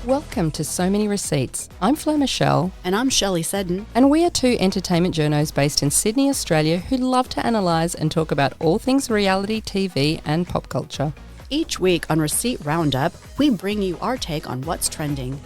Welcome to So Many Receipts. I'm Flo Michelle. And I'm Shelley Seddon. And we are two entertainment journos based in Sydney, Australia, who love to analyse and talk about all things reality, TV and pop culture. Each week on Receipt Roundup, we bring you our take on what's trending.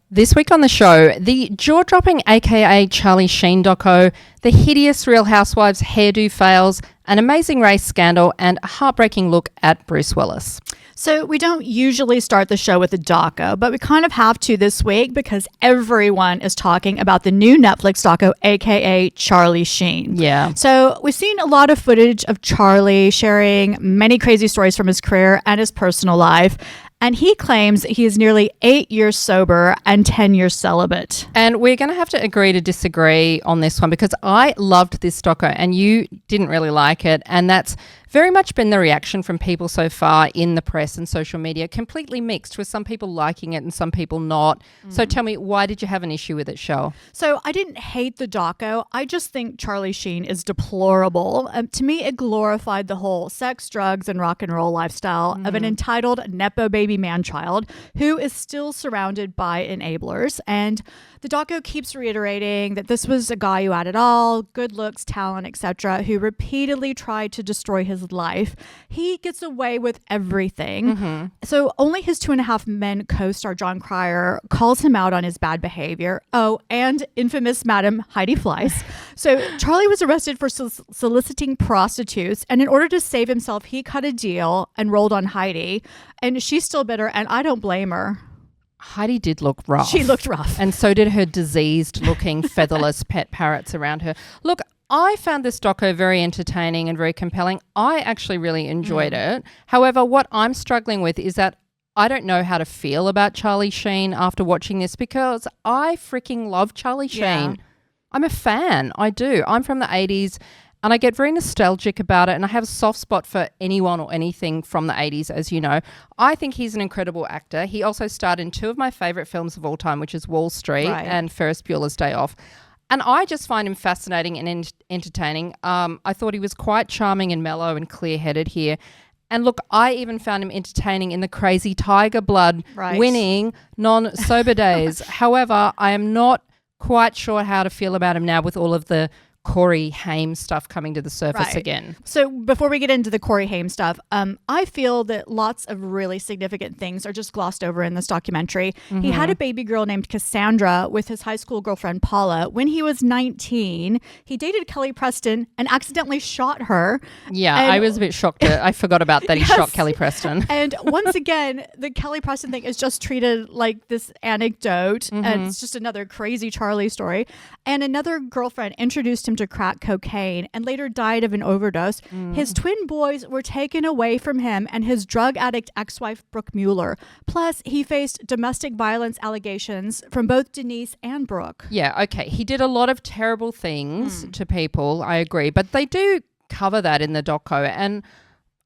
This week on the show, the jaw-dropping AKA Charlie Sheen doco, the hideous Real Housewives hairdo fails, an amazing race scandal, and a heartbreaking look at Bruce Wilis. So we don't usually start the show with a doco, but we kind of have to this week because everyone is talking about the new Netflix doco, AKA Charlie Sheen. Yeah. So we've seen a lot of footage of Charlie sharing many crazy stories from his career and his personal life. And he claims he is nearly 8 years sober and 10 years celibate. And we're going to have to agree to disagree on this one because I loved this doco and you didn't really like it. And that's very much been the reaction from people so far in the press and social media, completely mixed, with some people liking it and some people not. So tell me, why did you have an issue with it, Shell? So I didn't hate the doco. I just think Charlie Sheen is deplorable. To me, it glorified the whole sex, drugs, and rock and roll lifestyle of an entitled Nepo baby man-child who is still surrounded by enablers. And the doco keeps reiterating that this was a guy who had it all, good looks, talent, etc., who repeatedly tried to destroy his life. He gets away with everything. So only his 2.5 Men co-star John Cryer calls him out on his bad behavior. Oh, and infamous Madam Heidi Fleiss. So Charlie was arrested for soliciting prostitutes, and in order to save himself, he cut a deal and rolled on Heidi, and she's still bitter, and I don't blame her. Heidi did look rough. She looked rough. And so did her diseased-looking featherless pet parrots around her. Look, I found this doco very entertaining and very compelling. I actually really enjoyed it. However, what I'm struggling with is that I don't know how to feel about Charlie Sheen after watching this because I freaking love Charlie Sheen. Yeah. I'm a fan. I do. I'm from the 80s. And I get very nostalgic about it, and I have a soft spot for anyone or anything from the 80s, as you know. I think he's an incredible actor. He also starred in 2 of my favourite films of all time, which is Wall Street and Ferris Bueller's Day Off. And I just find him fascinating and entertaining. I thought he was quite charming and mellow and clear-headed here. And look, I even found him entertaining in the Crazy Tiger Blood winning non-sober days. However, I am not quite sure how to feel about him now with all of the Corey Haim stuff coming to the surface again. So before we get into the Corey Haim stuff, I feel that lots of really significant things are just glossed over in this documentary. He had a baby girl named Cassandra with his high school girlfriend Paula. When he was 19, he dated Kelly Preston and accidentally shot her. Yeah, I was a bit shocked. I forgot about that. He shot Kelly Preston. And once again, the Kelly Preston thing is just treated like this anecdote. And it's just another crazy Charlie story. And another girlfriend introduced him to crack cocaine and later died of an overdose. His twin boys were taken away from him and his drug addict ex-wife Brooke Mueller. Plus, he faced domestic violence allegations from both Denise and Brooke. Yeah, okay. He did a lot of terrible things to people, I agree, but they do cover that in the doco, and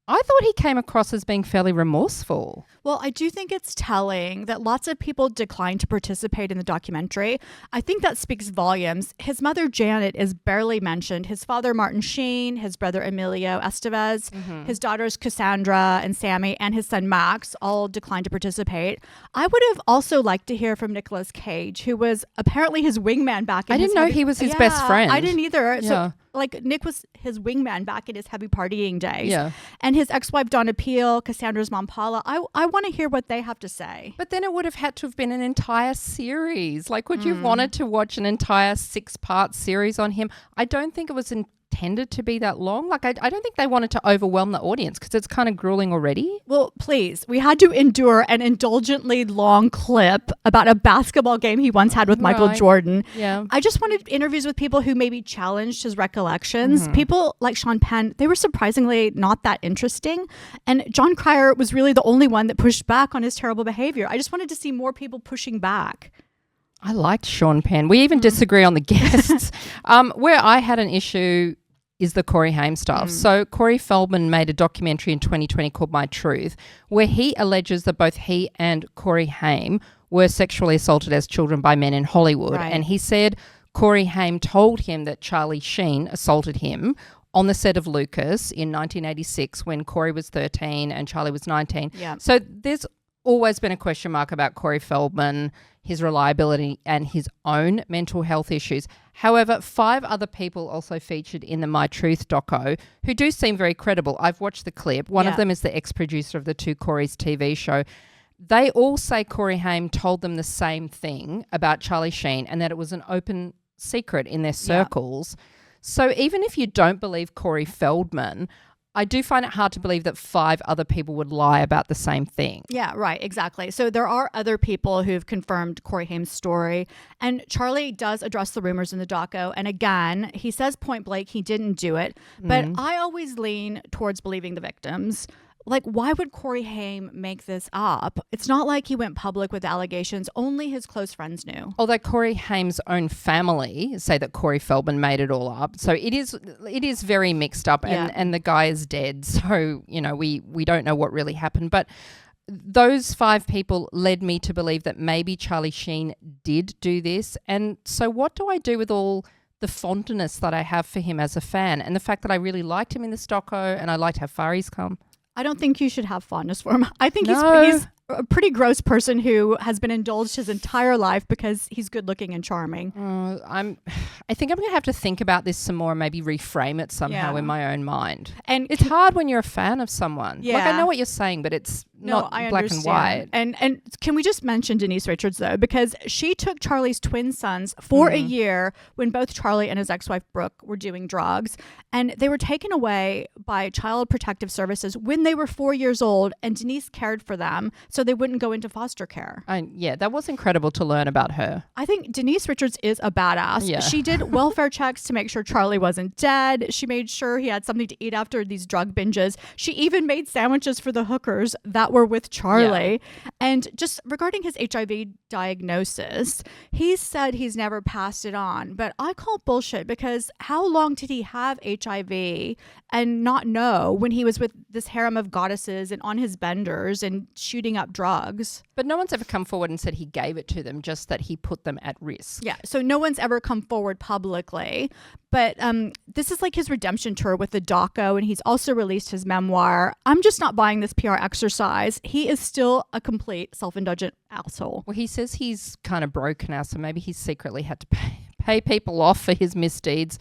I thought he came across as being fairly remorseful. Well, I do think it's telling that lots of people declined to participate in the documentary. I think that speaks volumes. His mother, Janet, is barely mentioned. His father, Martin Sheen, his brother, Emilio Estevez, his daughters, Cassandra and Sammy, and his son, Max, all declined to participate. I would have also liked to hear from Nicolas Cage, who was apparently his wingman back in I didn't know he was his best friend. I didn't either. Yeah. So, like, Nick was his wingman back in his heavy partying days. Yeah. And his ex-wife, Donna Peel, Cassandra's mom, Paula, I want to hear what they have to say. But then it would have had to have been an entire series. Like, would you have wanted to watch an entire 6-part series on him? I don't think it was intended to be that long. Like, I don't think they wanted to overwhelm the audience because it's kind of grueling already. Well, please, we had to endure an indulgently long clip about a basketball game he once had with Michael Jordan. Yeah. I just wanted interviews with people who maybe challenged his recollections. People like Sean Penn, they were surprisingly not that interesting. And John Cryer was really the only one that pushed back on his terrible behavior. I just wanted to see more people pushing back. I liked Sean Penn. We even disagree on the guests. Where I had an issue is the Corey Haim stuff. So Corey Feldman made a documentary in 2020 called My Truth, where he alleges that both he and Corey Haim were sexually assaulted as children by men in Hollywood. And he said Corey Haim told him that Charlie Sheen assaulted him on the set of Lucas in 1986 when Corey was 13 and Charlie was 19. Yeah. So there's always been a question mark about Corey Feldman, his reliability and his own mental health issues. However, 5 other people also featured in the My Truth doco who do seem very credible. I've watched the clip. One of them is the ex-producer of the Two Corys TV show. They all say Corey Haim told them the same thing about Charlie Sheen and that it was an open secret in their circles. So even if you don't believe Corey Feldman, I do find it hard to believe that 5 other people would lie about the same thing. Yeah, right, exactly. So there are other people who've confirmed Corey Haim's story, and Charlie does address the rumors in the doco. And again, he says point blank he didn't do it, but I always lean towards believing the victims. Like, why would Corey Haim make this up? It's not like he went public with allegations. Only his close friends knew. Although Corey Haim's own family say that Corey Feldman made it all up. So it is very mixed up and the guy is dead. So, you know, we don't know what really happened. But those 5 people led me to believe that maybe Charlie Sheen did do this. And so what do I do with all the fondness that I have for him as a fan and the fact that I really liked him in this doco and I liked how far he's come? I don't think you should have fondness for him. I think he's a pretty gross person who has been indulged his entire life because he's good looking and charming. I think I'm going to have to think about this some more and maybe reframe it somehow in my own mind. And it's hard when you're a fan of someone. Yeah. Like, I know what you're saying, but it's not black and white. And can we just mention Denise Richards, though? Because she took Charlie's twin sons for a year when both Charlie and his ex-wife Brooke were doing drugs. And they were taken away by Child Protective Services when they were 4 years old. And Denise cared for them so they wouldn't go into foster care. That was incredible to learn about her. I think Denise Richards is a badass. Yeah. She did welfare checks to make sure Charlie wasn't dead. She made sure he had something to eat after these drug binges. She even made sandwiches for the hookers that were with Charlie. Yeah. And just regarding his HIV diagnosis, he said he's never passed it on. But I call bullshit because how long did he have HIV and not know when he was with this harem of goddesses and on his benders and shooting up drugs? But no one's ever come forward and said he gave it to them, just that he put them at risk. Yeah, so no one's ever come forward publicly. But this is like his redemption tour with the doco, and he's also released his memoir. I'm just not buying this PR exercise. He is still a complete self-indulgent asshole. Well, he says he's kind of broke now, so maybe he secretly had to pay people off for his misdeeds.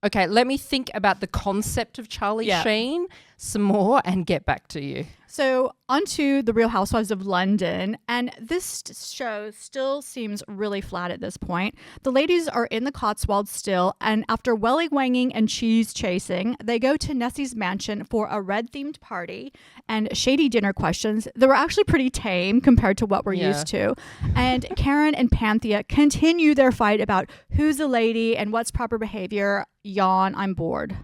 Okay, let me think about the concept of Charlie Sheen some more and get back to you. So onto the Real Housewives of London, and this show still seems really flat at this point. The ladies are in the Cotswolds still, and after welly-wanging and cheese chasing, they go to Nessie's mansion for a red-themed party and shady dinner questions that were actually pretty tame compared to what we're used to. And Karen and Panthea continue their fight about who's a lady and what's proper behavior. Yawn, I'm bored.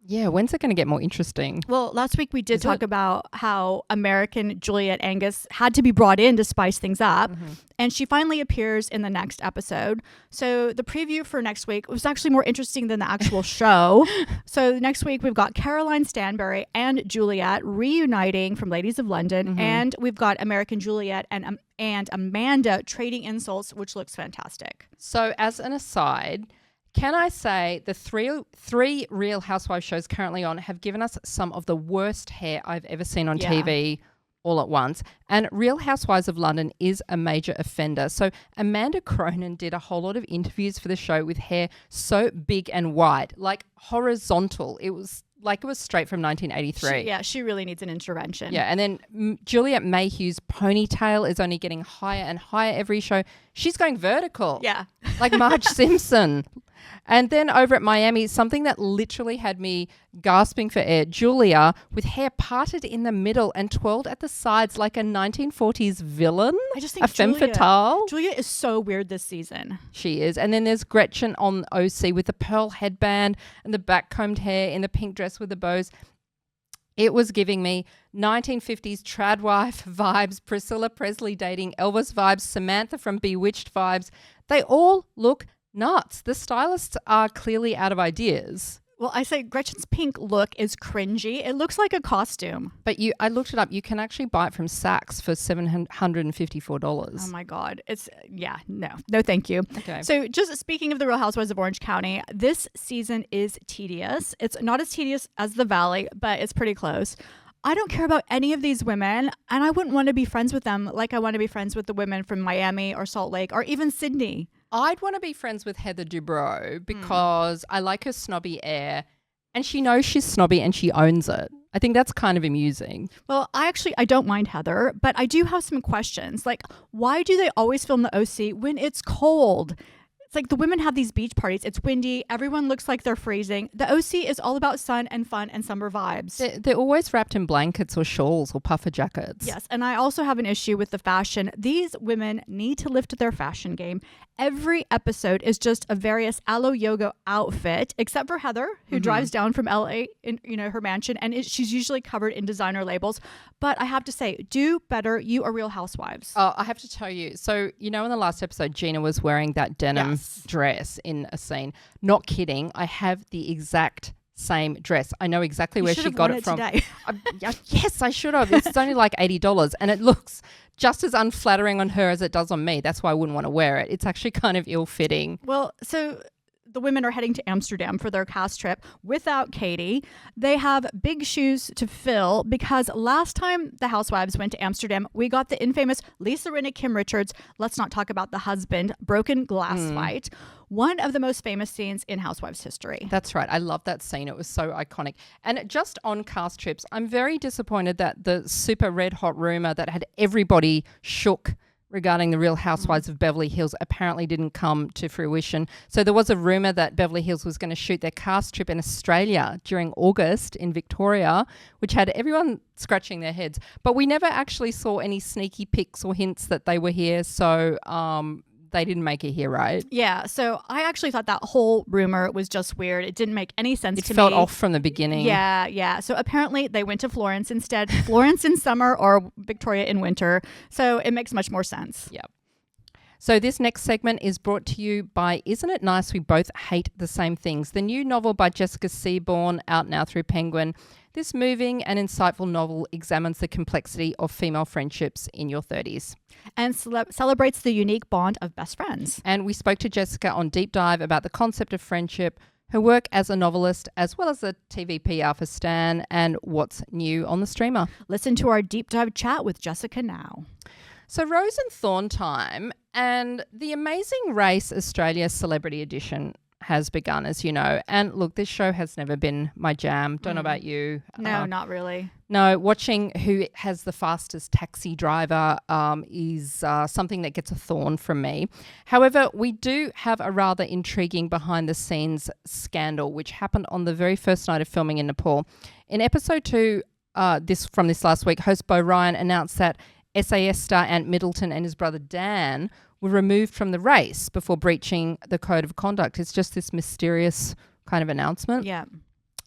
Yeah, when's it going to get more interesting? Well, last week we did talk about how American Juliet Angus had to be brought in to spice things up. And she finally appears in the next episode. So the preview for next week was actually more interesting than the actual show. So next week we've got Caroline Stanbury and Juliet reuniting from Ladies of London. And we've got American Juliet and Amanda trading insults, which looks fantastic. So as an aside, can I say the three Real Housewives shows currently on have given us some of the worst hair I've ever seen on TV all at once. And Real Housewives of London is a major offender. So Amanda Cronin did a whole lot of interviews for the show with hair so big and wide, like horizontal. It was straight from 1983. She really needs an intervention. Yeah, and then Juliet Mayhew's ponytail is only getting higher and higher every show. She's going vertical. Yeah. Like Marge Simpson. And then over at Miami, something that literally had me gasping for air, Julia with hair parted in the middle and twirled at the sides like a 1940s villain. I just think femme fatale. Julia is so weird this season. She is. And then there's Gretchen on OC with the pearl headband and the back-combed hair in the pink dress with the bows. It was giving me 1950s trad wife vibes, Priscilla Presley dating Elvis vibes, Samantha from Bewitched vibes. They all look nuts. The stylists are clearly out of ideas. Well, I say Gretchen's pink look is cringy. It looks like a costume. But I looked it up. You can actually buy it from Saks for $754. Oh my God. No, thank you. Okay. So just speaking of the Real Housewives of Orange County, this season is tedious. It's not as tedious as The Valley, but it's pretty close. I don't care about any of these women, and I wouldn't want to be friends with them like I want to be friends with the women from Miami or Salt Lake or even Sydney. I'd want to be friends with Heather Dubrow because I like her snobby air and she knows she's snobby and she owns it. I think that's kind of amusing. Well, I don't mind Heather, but I do have some questions. Like, why do they always film the OC when it's cold? It's like the women have these beach parties. It's windy. Everyone looks like they're freezing. The OC is all about sun and fun and summer vibes. They're always wrapped in blankets or shawls or puffer jackets. Yes, and I also have an issue with the fashion. These women need to lift their fashion game. Every episode is just a various aloe yoga outfit, except for Heather, who drives down from LA in her mansion, and she's usually covered in designer labels. But I have to say, do better. You are Real Housewives. Oh, I have to tell you. So, in the last episode, Gina was wearing that denim dress in a scene. Not kidding. I have the exact same dress. I know exactly where she got it from. Today. Yes, I should have. It's only like $80 and it looks just as unflattering on her as it does on me. That's why I wouldn't want to wear it. It's actually kind of ill-fitting. Well, so the women are heading to Amsterdam for their cast trip without Katie. They have big shoes to fill because last time the Housewives went to Amsterdam, we got the infamous Lisa Rinna Kim Richards, let's not talk about the husband, broken glass fight. One of the most famous scenes in Housewives history. That's right. I love that scene. It was so iconic. And just on cast trips, I'm very disappointed that the super red hot rumor that had everybody shook regarding the Real Housewives of Beverly Hills apparently didn't come to fruition. So there was a rumor that Beverly Hills was going to shoot their cast trip in Australia during August in Victoria, which had everyone scratching their heads. But we never actually saw any sneaky pics or hints that they were here. So they didn't make it here, right? Yeah. So I actually thought that whole rumor was just weird. It didn't make any sense to me. It felt off from the beginning. Yeah. So apparently they went to Florence instead. Florence in summer or Victoria in winter. So it makes much more sense. Yep. So this next segment is brought to you by Isn't It Nice We Both Hate the Same Things? The new novel by Jessica Seaborn, out now through Penguin. This moving and insightful novel examines the complexity of female friendships in your 30s. And celebrates the unique bond of best friends. And we spoke to Jessica on Deep Dive about the concept of friendship, her work as a novelist, as well as the TV PR for Stan, and what's new on the streamer. Listen to our Deep Dive chat with Jessica now. So Rose and Thorn time, and the Amazing Race Australia Celebrity Edition has begun, as you know. And look, this show has never been my jam. Don't know about you. No, not really. No, watching who has the fastest taxi driver is something that gets a thorn from me. However, we do have a rather intriguing behind-the-scenes scandal, which happened on the very first night of filming in Nepal. In episode 2, from this last week, host Bo Ryan announced that SAS star Ant Middleton and his brother Dan were removed from the race before breaching the code of conduct. It's just this mysterious kind of announcement. Yeah.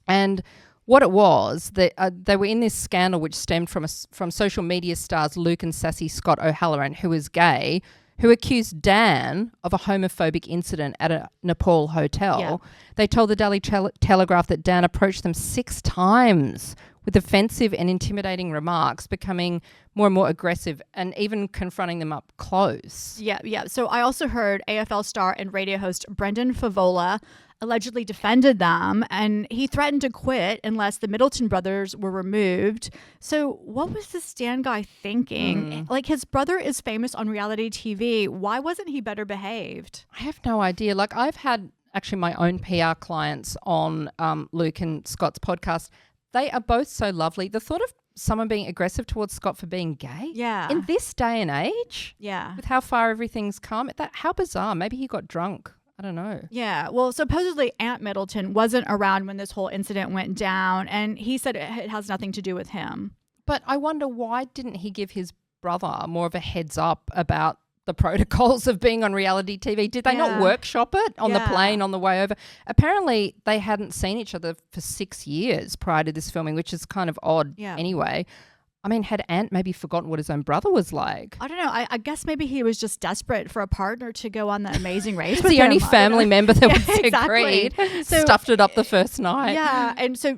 And what it was, they were in this scandal which stemmed from social media stars Luke and Sassy Scott O'Halloran, who is gay, who accused Dan of a homophobic incident at a Nepal hotel. Yeah. They told the Daily Telegraph that Dan approached them 6 times with offensive and intimidating remarks, becoming more and more aggressive and even confronting them up close. Yeah. So I also heard AFL star and radio host Brendan Favola allegedly defended them, and he threatened to quit unless the Middleton brothers were removed. So what was this Dan guy thinking? Like, his brother is famous on reality TV. Why wasn't he better behaved? I have no idea. Like, I've had actually my own PR clients on Luke and Scott's podcast. They are both so lovely. The thought of someone being aggressive towards Scott for being gay, in this day and age, with how far everything's come, how bizarre. Maybe he got drunk. I don't know. Yeah. Well, supposedly Ant Middleton wasn't around when this whole incident went down, and he said it has nothing to do with him. But I wonder, why didn't he give his brother more of a heads up about the protocols of being on reality TV? Did they not workshop it on the plane on the way over? Apparently, they hadn't seen each other for 6 years prior to this filming, which is kind of odd anyway. I mean, had Ant maybe forgotten what his own brother was like? I don't know. I guess maybe he was just desperate for a partner to go on the Amazing Race. It's with the him. only family member that was exactly. agreed. So, stuffed it up the first night. Yeah, and so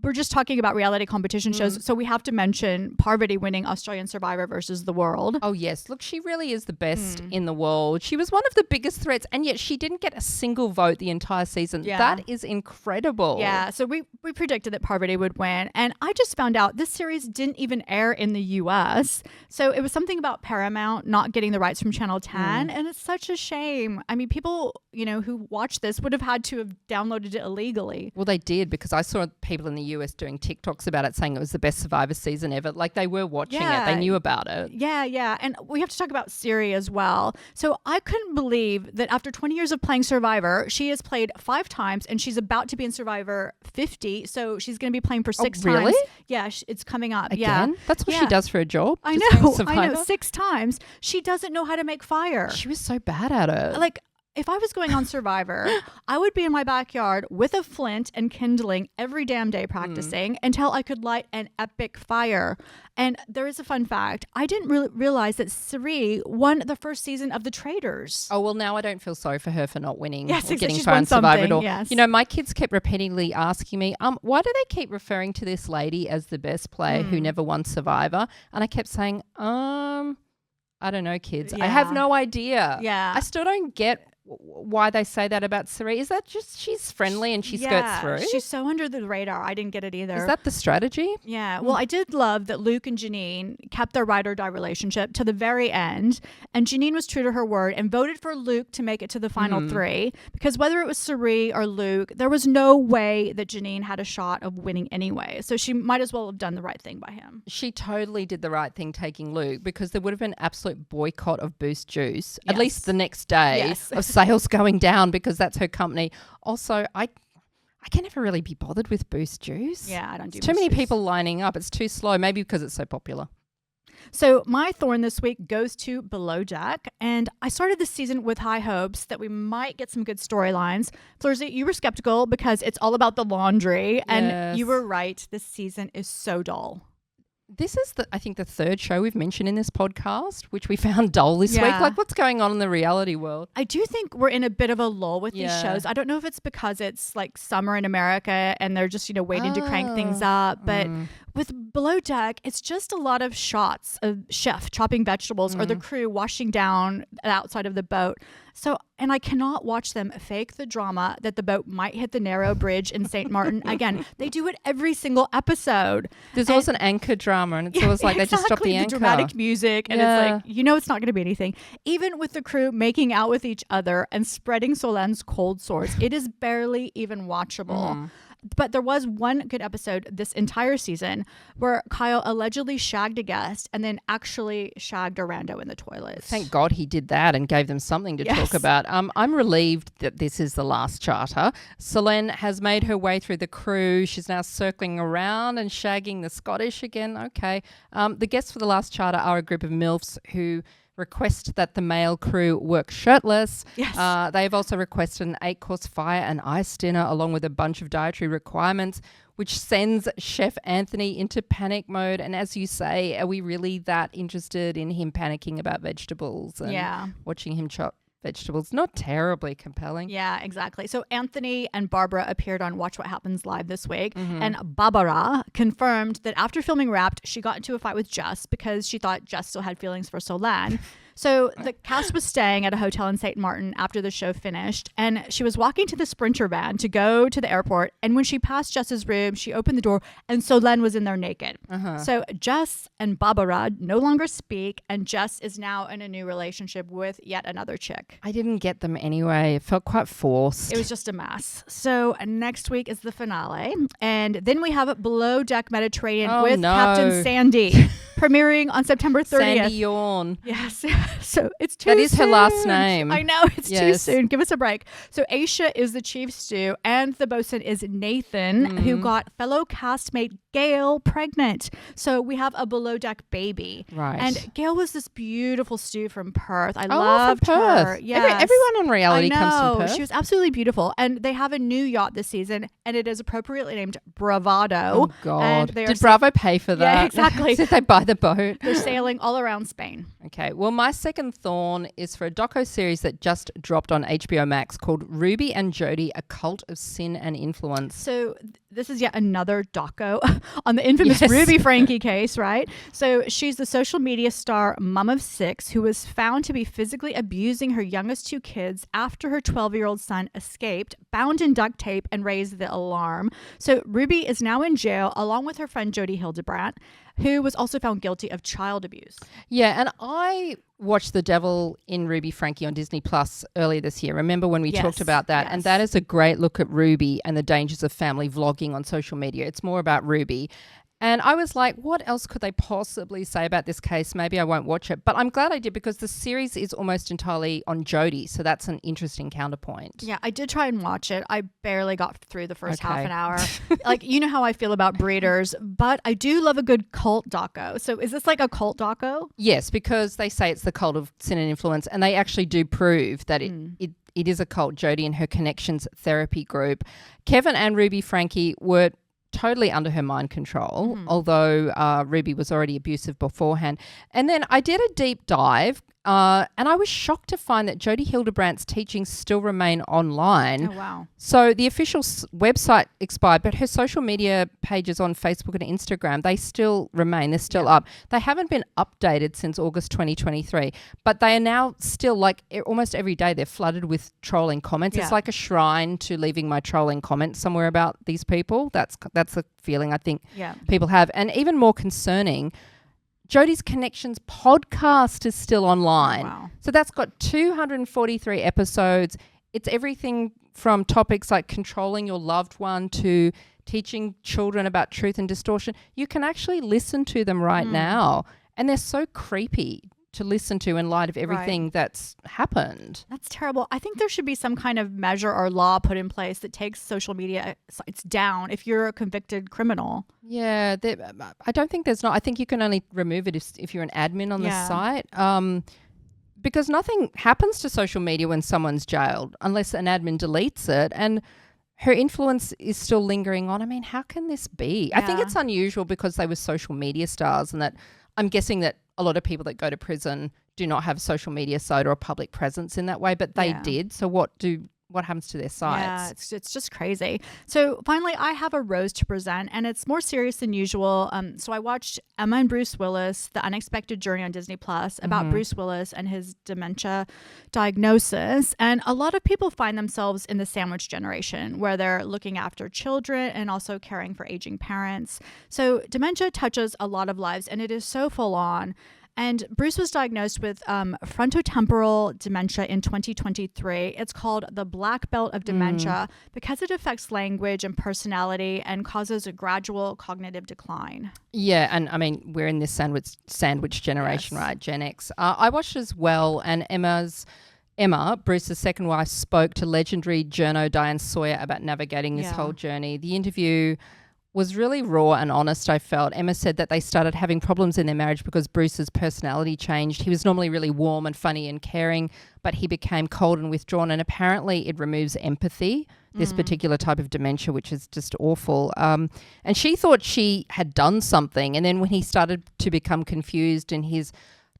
we're just talking about reality competition shows, so we have to mention Parvati winning Australian Survivor versus the World. Oh, yes. Look, she really is the best in the world. She was one of the biggest threats, and yet she didn't get a single vote the entire season. Yeah. That is incredible. Yeah, so we predicted that Parvati would win, and I just found out this series didn't even air in the U.S., so it was something about Paramount not getting the rights from Channel 10, and it's such a shame. I mean, people, who watch this would have had to have downloaded it illegally. Well, they did, because I saw people in the US doing TikToks about it, saying it was the best Survivor season ever. Like, they were watching it. They knew about it. Yeah. And we have to talk about Siri as well. So I couldn't believe that after 20 years of playing Survivor, she has played 5 times and she's about to be in Survivor 50. So she's going to be playing for 6 times. Really? Yeah, it's coming up. Again? Yeah. That's what she does for a job? I Just know. 6 times. She doesn't know how to make fire. She was so bad at it. Like, if I was going on Survivor, I would be in my backyard with a flint and kindling every damn day practicing until I could light an epic fire. And there is a fun fact. I didn't realize that Siri won the first season of The Traitors. Oh, well, now I don't feel sorry for her for not winning Yes, or exactly. getting She's far won in Survivor at all. something, yes. My kids kept repeatedly asking me, why do they keep referring to this lady as the best player who never won Survivor? And I kept saying, I don't know, kids. I have no idea. Yeah. I still don't get why they say that about Sari. Is that just she's friendly and she skirts through? She's so under the radar. I didn't get it either. Is that the strategy? Yeah. Well, I did love that Luke and Janine kept their ride or die relationship to the very end. And Janine was true to her word and voted for Luke to make it to the final 3. Because whether it was Sari or Luke, there was no way that Janine had a shot of winning anyway. So she might as well have done the right thing by him. She totally did the right thing taking Luke, because there would have been absolute boycott of Boost Juice, at least the next day, of sales going down, because that's her company. Also, I can never really be bothered with Boost Juice. Yeah, I don't do Too Boost many Juice. people lining up. It's too slow, maybe because it's so popular. So my thorn this week goes to Below Deck, and I started this season with high hopes that we might get some good storylines. Floorsy, you were skeptical because it's all about the laundry, and you were right. This season is so dull. This is, I think, the 3rd show we've mentioned in this podcast, which we found dull this week. Like, what's going on in the reality world? I do think we're in a bit of a lull with these shows. I don't know if it's because it's like summer in America and they're just, waiting to crank things up. But with Below Deck, it's just a lot of shots of chef chopping vegetables or the crew washing down outside of the boat. So, and I cannot watch them fake the drama that the boat might hit the narrow bridge in St. Martin. Again, they do it every single episode. There's always an anchor drama, and it's always like they just stop the anchor. The dramatic music, and it's like, it's not going to be anything. Even with the crew making out with each other and spreading Solen's cold sores, it is barely even watchable. But there was one good episode this entire season where Kyle allegedly shagged a guest and then actually shagged a rando in the toilet. Thank God he did that and gave them something to talk about. I'm relieved that this is the last charter. Solen has made her way through the crew. She's now circling around and shagging the Scottish again. Okay. The guests for the last charter are a group of MILFs who request that the male crew work shirtless. Yes. They've also requested an 8-course fire and ice dinner along with a bunch of dietary requirements, which sends Chef Anthony into panic mode. And as you say, are we really that interested in him panicking about vegetables and watching him chop vegetables? Not terribly compelling. Yeah, exactly. So Anthony and Barbara appeared on Watch What Happens Live this week, and Barbara confirmed that after filming Wrapped, she got into a fight with Jess because she thought Jess still had feelings for Solan. So the cast was staying at a hotel in St. Martin after the show finished, and she was walking to the Sprinter van to go to the airport, and when she passed Jess's room, she opened the door, and Solen was in there naked. So Jess and Barbara no longer speak, and Jess is now in a new relationship with yet another chick. I didn't get them anyway. It felt quite forced. It was just a mess. So next week is the finale, and then we have Below Deck Mediterranean with Captain Sandy, premiering on September 30th. Sandy Yawn. Yes. So it's too soon. That is her last name. I know, it's too soon. Give us a break. So Aisha is the chief stew, and the bosun is Nathan, who got fellow castmate Gail pregnant. So we have a below deck baby. Right. And Gail was this beautiful stew from Perth. I love loved Perth. her. Yes. Everyone on reality I comes from know. Perth. She was absolutely beautiful. And they have a new yacht this season, and it is appropriately named Bravado. Oh, God. And they are Did Bravo pay for that? Yeah, exactly. Did they buy the boat? They're sailing all around Spain. Okay. Well, my second thorn is for a doco series that just dropped on HBO Max called Ruby and Jody, A Cult of Sin and Influence. So this is yet another doco on the infamous Yes. Ruby Frankie case, right? So she's the social media star mom of 6 who was found to be physically abusing her youngest 2 kids after her 12-year-old son escaped, bound in duct tape, and raised the alarm. So Ruby is now in jail along with her friend Jody Hildebrandt, who was also found guilty of child abuse. Yeah, and I watched The Devil in Ruby Frankie on Disney Plus earlier this year. Remember when we talked about that? Yes. And that is a great look at Ruby and the dangers of family vlogging on social media. It's more about Ruby. And I was like, what else could they possibly say about this case? Maybe I won't watch it. But I'm glad I did because the series is almost entirely on Jody. So that's an interesting counterpoint. Yeah, I did try and watch it. I barely got through the first half Okay. an hour. Like, you know how I feel about breeders, but I do love a good cult doco. So is this like a cult doco? Yes, because they say it's the cult of sin and influence. And they actually do prove that it is a cult. Jody and her Connections therapy group. Kevin and Ruby Frankie were totally under her mind control, although Ruby was already abusive beforehand. And then I did a deep dive and I was shocked to find that Jody Hildebrandt's teachings still remain online. Oh, wow. So the official website expired, but her social media pages on Facebook and Instagram, they still remain. They're still up. They haven't been updated since August 2023, but they are now still like almost every day they're flooded with trolling comments. Yeah. It's like a shrine to leaving my trolling comments somewhere about these people. That's the feeling I think people have. And even more concerning, Jody's Connections podcast is still online. Wow. So that's got 243 episodes. It's everything from topics like controlling your loved one to teaching children about truth and distortion. You can actually listen to them right now. And they're so creepy to listen to in light of everything that's happened. That's terrible. I think there should be some kind of measure or law put in place that takes social media sites down if you're a convicted criminal. Yeah, I don't think there's not. I think you can only remove it if you're an admin on the site. Because nothing happens to social media when someone's jailed unless an admin deletes it. And her influence is still lingering on. I mean, how can this be? I think it's unusual because they were social media stars, and that I'm guessing that a lot of people that go to prison do not have a social media site or a public presence in that way, but they did. So what happens to their sites? Yeah, it's just crazy. So finally, I have a rose to present, and it's more serious than usual. So I watched Emma and Bruce Willis, The Unexpected Journey on Disney Plus, about Bruce Willis and his dementia diagnosis. And a lot of people find themselves in the sandwich generation, where they're looking after children and also caring for aging parents. So dementia touches a lot of lives, and it is so full on. And Bruce was diagnosed with frontotemporal dementia in 2023. It's called the black belt of dementia because it affects language and personality and causes a gradual cognitive decline. Yeah, and I mean, we're in this sandwich generation, right? Gen X. I watched as well, and Emma, Bruce's second wife, spoke to legendary journo Diane Sawyer about navigating this whole journey. The interview was really raw and honest, I felt. Emma said that they started having problems in their marriage because Bruce's personality changed. He was normally really warm and funny and caring, but he became cold and withdrawn, and apparently it removes empathy, this particular type of dementia, which is just awful. And she thought she had done something, and then when he started to become confused and his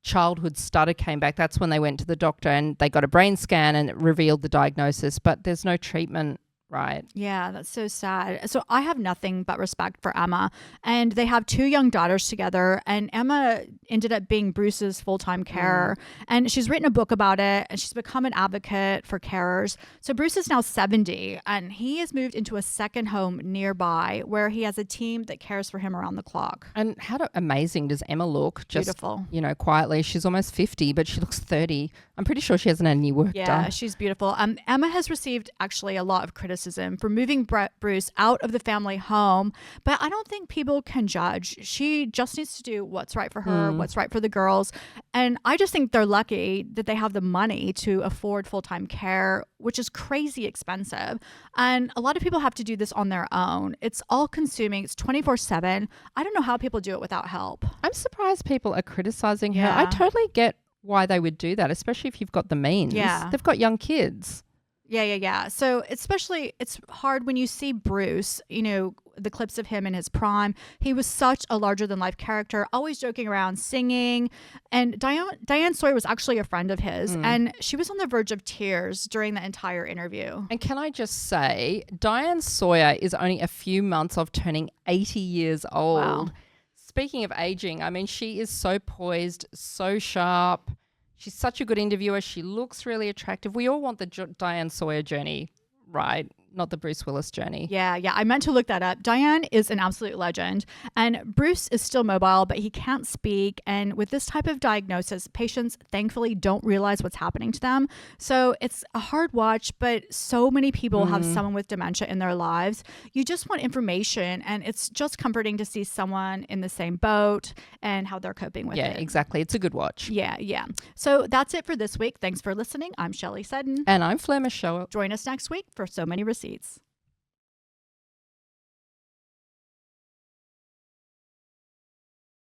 childhood stutter came back, that's when they went to the doctor and they got a brain scan and it revealed the diagnosis, but there's no treatment. Right. Yeah, that's so sad. So I have nothing but respect for Emma, and they have 2 young daughters together, and Emma ended up being Bruce's full-time carer, and she's written a book about it, and she's become an advocate for carers. So Bruce is now 70, and he has moved into a second home nearby where he has a team that cares for him around the clock. And how amazing does Emma look? Just, beautiful. You know, quietly. She's almost 50, but she looks 30. I'm pretty sure she hasn't had any work done. Yeah, she's beautiful. Emma has received actually a lot of criticism criticism for moving Bruce out of the family home, but I don't think people can judge. She just needs to do what's right for her, what's right for the girls. And I just think they're lucky that they have the money to afford full-time care, which is crazy expensive. And a lot of people have to do this on their own. It's all consuming. It's 24/7. I don't know how people do it without help. I'm surprised people are criticizing her. Yeah. I totally get why they would do that, especially if you've got the means. Yeah. They've got young kids. Yeah. So especially it's hard when you see Bruce, the clips of him in his prime. He was such a larger than life character, always joking around, singing. And Diane Sawyer was actually a friend of his, and she was on the verge of tears during the entire interview. And can I just say, Diane Sawyer is only a few months off turning 80 years old. Wow. Speaking of aging, I mean, she is so poised, so sharp. She's such a good interviewer. She looks really attractive. We all want the Diane Sawyer journey, right? Not the Bruce Willis journey. Yeah. I meant to look that up. Diane is an absolute legend. And Bruce is still mobile, but he can't speak. And with this type of diagnosis, patients thankfully don't realize what's happening to them. So it's a hard watch, but so many people have someone with dementia in their lives. You just want information, and it's just comforting to see someone in the same boat and how they're coping with it. Yeah, exactly. It's a good watch. Yeah. So that's it for this week. Thanks for listening. I'm Shelley Sutton. And I'm Fleur Michaud. Join us next week for So Many Receipts.